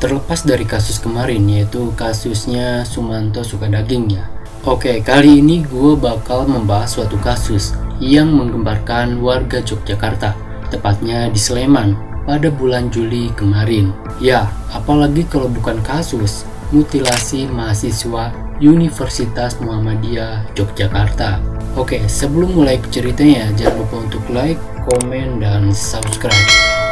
terlepas dari kasus kemarin, yaitu kasusnya Sumanto Sukadaging ya. Oke, kali ini gue bakal membahas suatu kasus yang menggemparkan warga Yogyakarta, tepatnya di Sleman pada bulan Juli kemarin. Ya, apalagi kalau bukan kasus mutilasi mahasiswa Universitas Muhammadiyah Yogyakarta. Oke, sebelum mulai ke ceritanya, jangan lupa untuk like, komen, dan subscribe.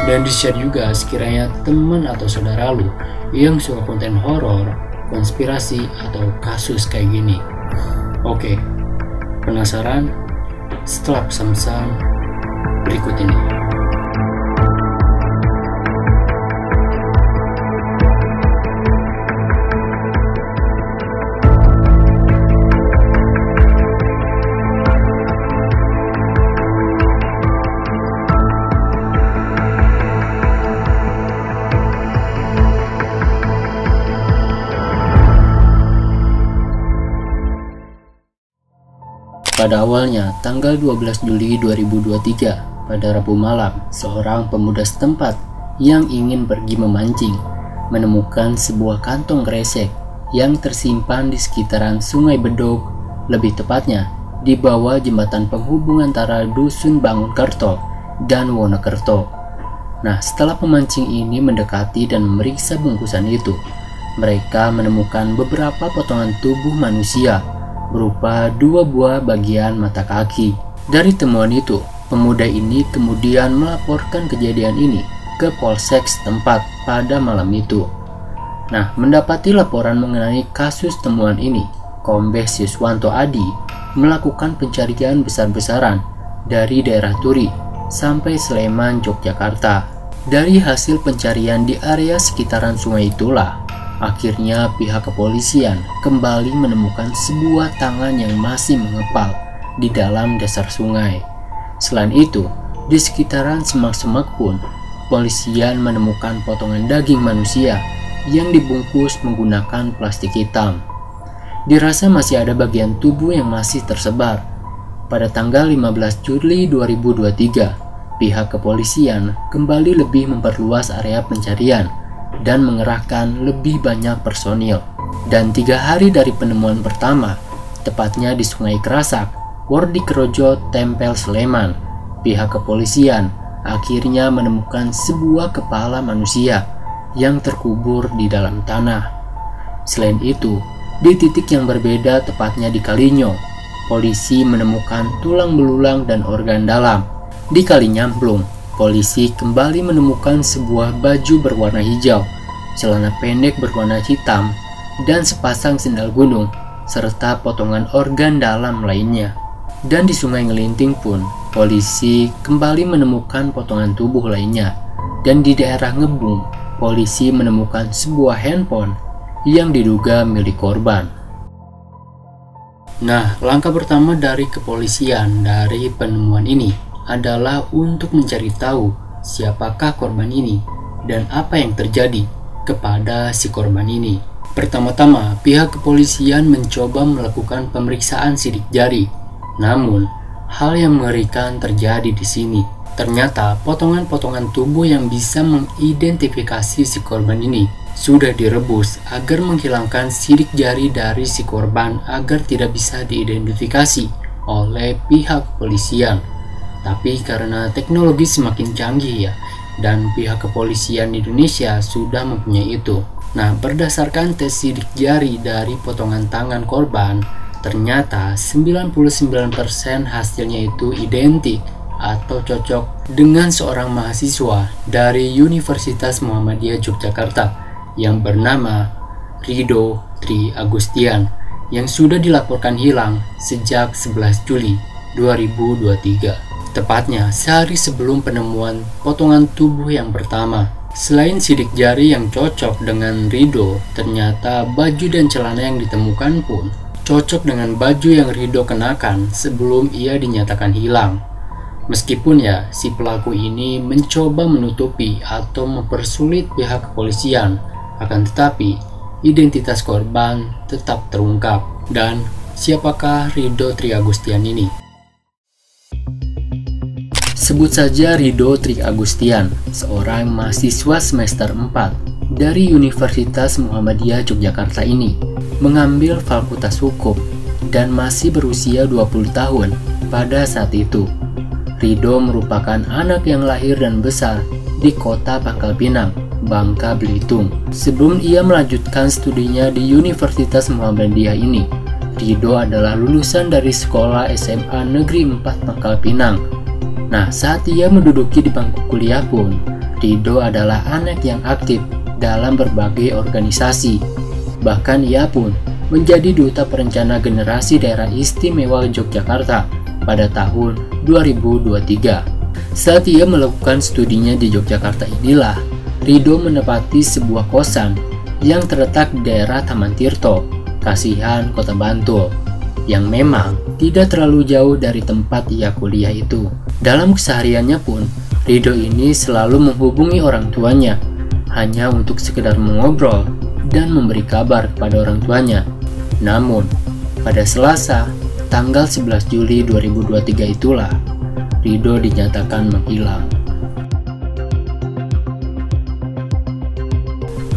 Dan di-share juga sekiranya teman atau saudara lu yang suka konten horor, konspirasi, atau kasus kayak gini. Oke, penasaran? Setelah pesan-pesan berikut ini. Pada awalnya, tanggal 12 Juli 2023, pada Rabu malam, seorang pemuda setempat yang ingin pergi memancing menemukan sebuah kantong kresek yang tersimpan di sekitaran Sungai Bedog, lebih tepatnya di bawah jembatan penghubung antara Dusun Bangunkerto dan Wonokerto. Nah, setelah pemancing ini mendekati dan memeriksa bungkusan itu, mereka menemukan beberapa potongan tubuh manusia berupa 2 buah bagian mata kaki. Dari temuan itu, pemuda ini kemudian melaporkan kejadian ini ke Polsek setempat pada malam itu. Nah, mendapati laporan mengenai kasus temuan ini, Kombes Yuswanto Adi melakukan pencarian besar-besaran dari daerah Turi sampai Sleman, Yogyakarta. Dari hasil pencarian di area sekitaran sungai itulah akhirnya pihak kepolisian kembali menemukan sebuah tangan yang masih mengepal di dalam dasar sungai. Selain itu, di sekitaran semak-semak pun, polisian menemukan potongan daging manusia yang dibungkus menggunakan plastik hitam. Dirasa masih ada bagian tubuh yang masih tersebar. Pada tanggal 15 Juli 2023, pihak kepolisian kembali lebih memperluas area pencarian dan mengerahkan lebih banyak personil. Dan 3 hari dari penemuan pertama, tepatnya di Sungai Kerasak, Wordikrojo, Tempel, Sleman, pihak kepolisian akhirnya menemukan sebuah kepala manusia yang terkubur di dalam tanah. Selain itu, di titik yang berbeda, tepatnya di Kalinyo, polisi menemukan tulang belulang dan organ dalam. Di Kalinyamplung, polisi kembali menemukan sebuah baju berwarna hijau, celana pendek berwarna hitam, dan sepasang sendal gunung, serta potongan organ dalam lainnya. Dan di Sungai Ngelinting pun, polisi kembali menemukan potongan tubuh lainnya. Dan di daerah Ngebung, polisi menemukan sebuah handphone yang diduga milik korban. Nah, langkah pertama dari kepolisian dari penemuan ini adalah untuk mencari tahu siapakah korban ini dan apa yang terjadi kepada si korban ini. Pertama-tama, pihak kepolisian mencoba melakukan pemeriksaan sidik jari. Namun, hal yang mengerikan terjadi di sini. Ternyata potongan-potongan tubuh yang bisa mengidentifikasi si korban ini sudah direbus agar menghilangkan sidik jari dari si korban agar tidak bisa diidentifikasi oleh pihak kepolisian. Tapi karena teknologi semakin canggih ya, dan pihak kepolisian Indonesia sudah mempunyai itu. Nah, berdasarkan tes sidik jari dari potongan tangan korban, ternyata 99% hasilnya itu identik atau cocok dengan seorang mahasiswa dari Universitas Muhammadiyah Yogyakarta yang bernama Ridho Tri Agustian yang sudah dilaporkan hilang sejak 11 Juli 2023. Tepatnya sehari sebelum penemuan potongan tubuh yang pertama. Selain sidik jari yang cocok dengan Ridho, ternyata baju dan celana yang ditemukan pun cocok dengan baju yang Ridho kenakan sebelum ia dinyatakan hilang. Meskipun ya, si pelaku ini mencoba menutupi atau mempersulit pihak kepolisian, akan tetapi identitas korban tetap terungkap. Dan siapakah Ridho Tri Agustian ini? Sebut saja Ridho Tri Agustian, seorang mahasiswa semester 4 dari Universitas Muhammadiyah Yogyakarta ini mengambil Fakultas Hukum dan masih berusia 20 tahun pada saat itu. Ridho merupakan anak yang lahir dan besar di kota Pangkal Pinang, Bangka Belitung. Sebelum ia melanjutkan studinya di Universitas Muhammadiyah ini, Ridho adalah lulusan dari sekolah SMA Negeri 4 Pangkal Pinang. Nah, saat ia menduduki di bangku kuliah pun, Ridho adalah anak yang aktif dalam berbagai organisasi. Bahkan ia pun menjadi Duta Perencana Generasi Daerah Istimewa Yogyakarta pada tahun 2023. Saat ia melakukan studinya di Yogyakarta inilah, Ridho menempati sebuah kosan yang terletak di daerah Taman Tirto, Kasihan, Kota Bantul, yang memang tidak terlalu jauh dari tempat ia kuliah itu. Dalam kesehariannya pun, Ridho ini selalu menghubungi orang tuanya hanya untuk sekedar mengobrol dan memberi kabar kepada orang tuanya. Namun, pada Selasa, tanggal 11 Juli 2023 itulah Ridho dinyatakan menghilang.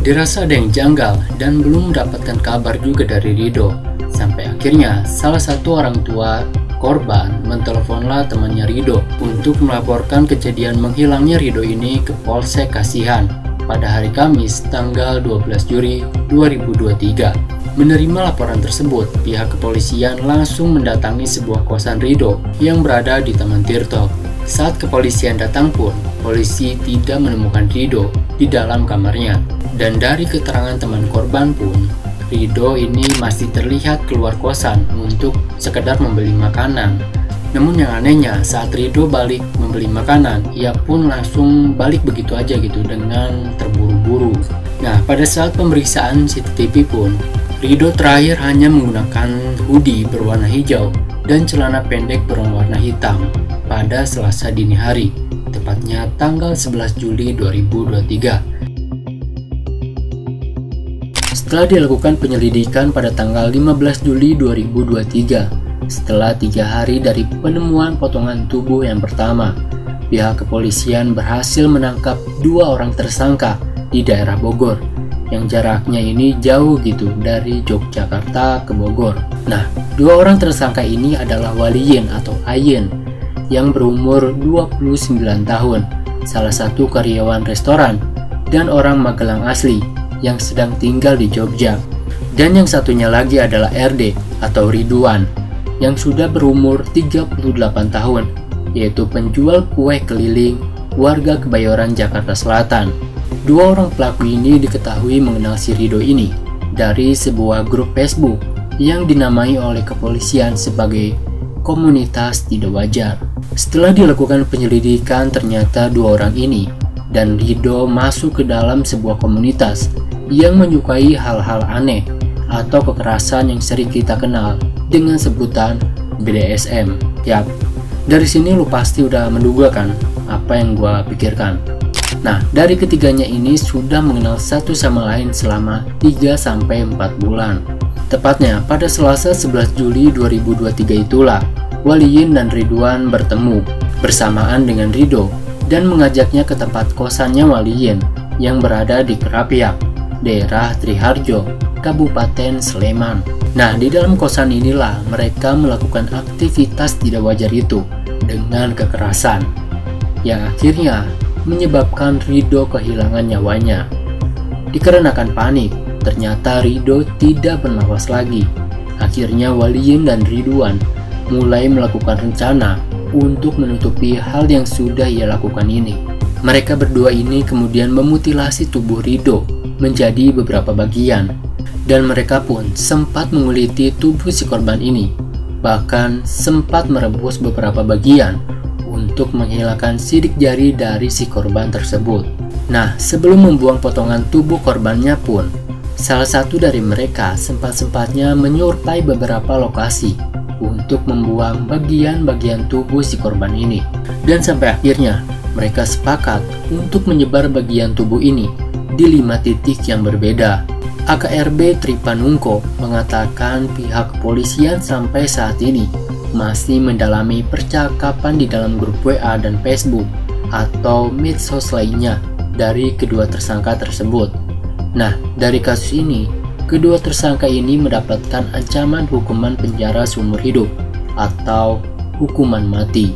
Dirasa ada yang janggal dan belum mendapatkan kabar juga dari Ridho. Sampai akhirnya salah satu orang tua korban menteleponlah temannya Ridho untuk melaporkan kejadian menghilangnya Ridho ini ke Polsek Kasihan pada hari Kamis tanggal 12 Juli 2023. Menerima laporan tersebut, pihak kepolisian langsung mendatangi sebuah kosan Ridho yang berada di Taman Tirto. Saat kepolisian datang pun, polisi tidak menemukan Ridho di dalam kamarnya. Dan dari keterangan teman korban pun, Ridho ini masih terlihat keluar kosan untuk sekedar membeli makanan. Namun yang anehnya, saat Ridho balik membeli makanan, ia pun langsung balik begitu aja gitu dengan terburu-buru. Nah, pada saat pemeriksaan CCTV pun, Ridho terakhir hanya menggunakan hoodie berwarna hijau dan celana pendek berwarna hitam pada Selasa dini hari, tepatnya tanggal 11 Juli 2023. Setelah dilakukan penyelidikan pada tanggal 15 Juli 2023, setelah 3 hari dari penemuan potongan tubuh yang pertama, pihak kepolisian berhasil menangkap 2 orang tersangka di daerah Bogor, yang jaraknya ini jauh gitu dari Yogyakarta ke Bogor. Nah, 2 orang tersangka ini adalah Waliyin atau Ayen yang berumur 29 tahun, salah satu karyawan restoran, dan orang Magelang asli yang sedang tinggal di Jogja. Dan yang satunya lagi adalah RD atau Ridwan yang sudah berumur 38 tahun, yaitu penjual kue keliling warga Kebayoran, Jakarta Selatan. 2 orang pelaku ini diketahui mengenal si Ridho ini dari sebuah grup Facebook yang dinamai oleh kepolisian sebagai Komunitas Tidak Wajar. Setelah dilakukan penyelidikan, ternyata 2 orang ini dan Ridho masuk ke dalam sebuah komunitas yang menyukai hal-hal aneh atau kekerasan yang sering kita kenal dengan sebutan BDSM. Yap, dari sini lu pasti udah menduga kan apa yang gua pikirkan. Nah, dari ketiganya ini sudah mengenal satu sama lain selama 3-4 bulan. Tepatnya pada Selasa 11 Juli 2023 itulah Waliyin dan Ridwan bertemu bersamaan dengan Ridho dan mengajaknya ke tempat kosannya Waliyin yang berada di Kerapiak, daerah Triharjo, Kabupaten Sleman. Nah, di dalam kosan inilah mereka melakukan aktivitas tidak wajar itu dengan kekerasan, yang akhirnya menyebabkan Ridho kehilangan nyawanya. Dikarenakan panik, ternyata Ridho tidak bernapas lagi. Akhirnya Waliyin dan Ridwan mulai melakukan rencana untuk menutupi hal yang sudah ia lakukan ini. Mereka berdua ini kemudian memutilasi tubuh Ridho menjadi beberapa bagian, dan mereka pun sempat menguliti tubuh si korban ini, bahkan sempat merebus beberapa bagian untuk menghilangkan sidik jari dari si korban tersebut. Nah, sebelum membuang potongan tubuh korbannya pun, salah satu dari mereka sempat-sempatnya menyurpai beberapa lokasi untuk membuang bagian-bagian tubuh si korban ini. Dan sampai akhirnya mereka sepakat untuk menyebar bagian tubuh ini di 5 titik yang berbeda. AKRB Tripanungko mengatakan pihak kepolisian sampai saat ini masih mendalami percakapan di dalam grup WA dan Facebook atau medsos lainnya dari kedua tersangka tersebut. Nah, dari kasus ini, kedua tersangka ini mendapatkan ancaman hukuman penjara seumur hidup atau hukuman mati.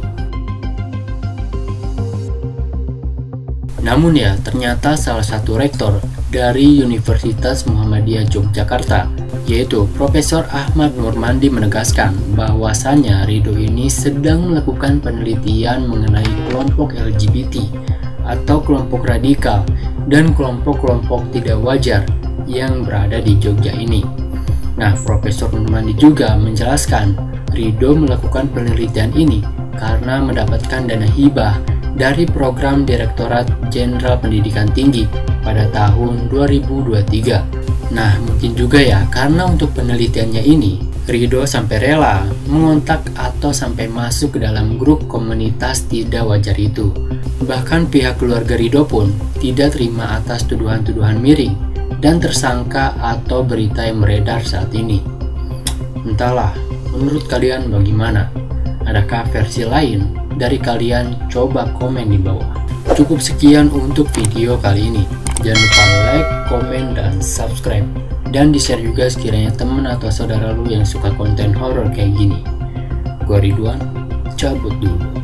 Namun ya, ternyata salah satu rektor dari Universitas Muhammadiyah Yogyakarta, yaitu Profesor Ahmad Nurmandi, menegaskan bahwasannya Ridho ini sedang melakukan penelitian mengenai kelompok LGBT atau kelompok radikal dan kelompok-kelompok tidak wajar yang berada di Jogja ini. Nah, Profesor Nurmandi juga menjelaskan Ridho melakukan penelitian ini karena mendapatkan dana hibah dari program Direktorat Jenderal Pendidikan Tinggi pada tahun 2023. Nah, mungkin juga ya karena untuk penelitiannya ini Ridho sampai rela mengontak atau sampai masuk ke dalam grup komunitas tidak wajar itu. Bahkan pihak keluarga Ridho pun tidak terima atas tuduhan-tuduhan miring dan tersangka atau berita yang beredar saat ini. Entahlah, menurut kalian bagaimana? Adakah versi lain dari kalian? Coba komen di bawah. Cukup sekian untuk video kali ini. Jangan lupa like, komen, dan subscribe. Dan di-share juga sekiranya teman atau saudara lu yang suka konten horor kayak gini. Gua Ridwan, cabut dulu.